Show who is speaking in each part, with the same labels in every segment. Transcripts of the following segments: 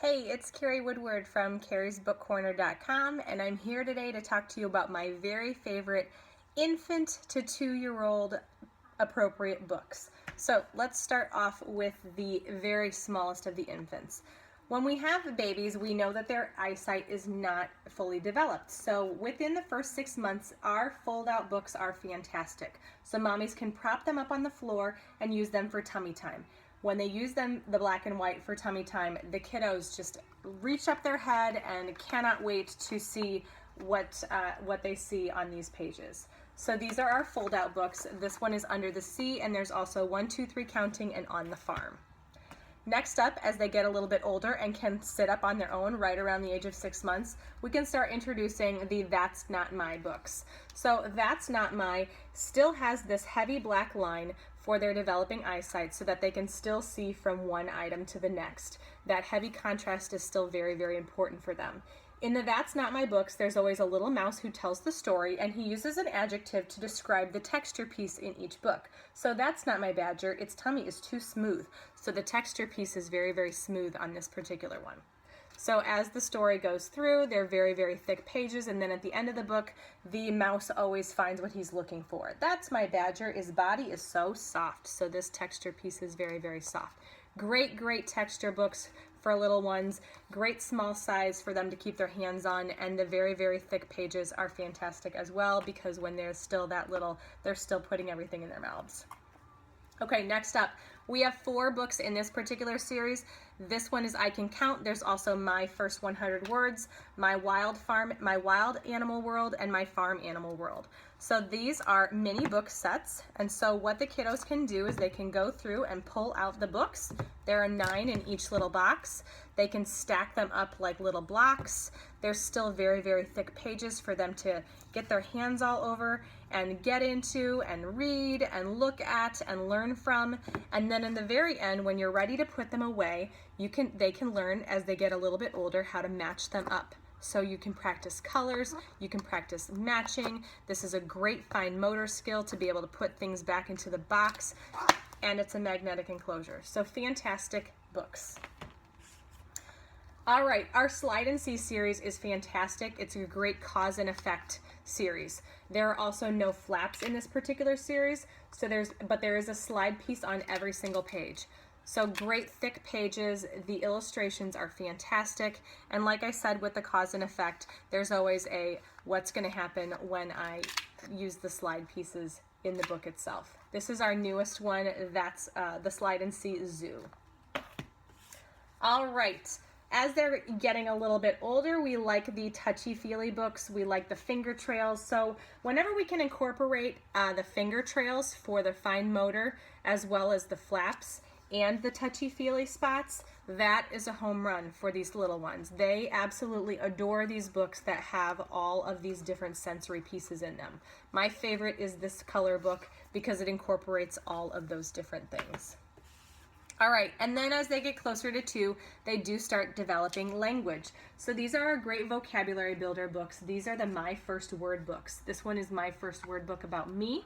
Speaker 1: Hey, it's Carrie Woodward from carriesbookcorner.com, and I'm here today to talk to you about my very favorite infant to 2-year-old appropriate books. So let's start off with the very smallest of the infants. When we have babies, we know that their eyesight is not fully developed. So within the first 6 months, our fold-out books are fantastic. So mommies can prop them up on the floor and use them for tummy time. When they use them, the black and white, for tummy time, the kiddos just reach up their head and cannot wait to see what they see on these pages. So these are our fold-out books. This one is Under the Sea, and there's also 1, 2, 3 Counting and On the Farm. Next up, as they get a little bit older and can sit up on their own right around the age of 6 months, we can start introducing the That's Not My books. So That's Not My still has this heavy black line for their developing eyesight so that they can still see from one item to the next. That heavy contrast is still very, very important for them. In the That's Not My books, there's always a little mouse who tells the story, and he uses an adjective to describe the texture piece in each book. So That's Not My Badger, its tummy is too smooth. So the texture piece is very, very smooth on this particular one. So as the story goes through, they're very, very thick pages, and then at the end of the book, the mouse always finds what he's looking for. That's My Badger, his body is so soft. So this texture piece is very, very soft. Great, great texture books for little ones, great small size for them to keep their hands on, and the very, very thick pages are fantastic as well because when they're still that little, they're still putting everything in their mouths. Okay, next up, we have 4 books in this particular series. This one is I Can Count. There's also My First 100 Words, My Wild Animal World, and My Farm Animal World. So these are mini book sets, and so what the kiddos can do is they can go through and pull out the books. There are 9 in each little box. They can stack them up like little blocks. There's still very, very thick pages for them to get their hands all over and get into and read and look at and learn from. And then in the very end, when you're ready to put them away, they can learn as they get a little bit older how to match them up. So you can practice colors, you can practice matching. This is a great fine motor skill to be able to put things back into the box, and it's a magnetic enclosure. So fantastic books. All right, our Slide and See series is fantastic. It's a great cause and effect series. There are also no flaps in this particular series, but there is a slide piece on every single page. So great thick pages, the illustrations are fantastic, and like I said with the cause and effect, there's always a what's going to happen when I use the slide pieces in the book itself. This is our newest one, that's the Slide and See Zoo. All right. As they're getting a little bit older, we like the touchy-feely books. We like the finger trails. So whenever we can incorporate the finger trails for the fine motor, as well as the flaps and the touchy-feely spots, that is a home run for these little ones. They absolutely adore these books that have all of these different sensory pieces in them. My favorite is this color book because it incorporates all of those different things. All right, and then as they get closer to 2, they do start developing language. So these are our great vocabulary builder books. These are the My First Word books. This one is My First Word Book About Me,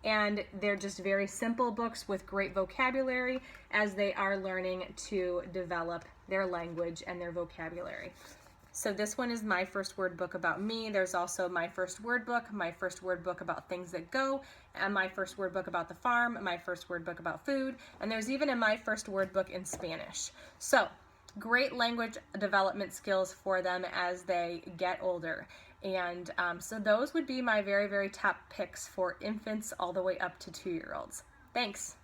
Speaker 1: and they're just very simple books with great vocabulary as they are learning to develop their language and their vocabulary. So this one is My First Word Book About Me. There's also My First Word Book, My First Word Book About Things That Go, and My First Word Book About the Farm, My First Word Book About Food, and there's even a My First Word Book in Spanish. So great language development skills for them as they get older. And so those would be my very, very top picks for infants all the way up to 2-year-olds. Thanks.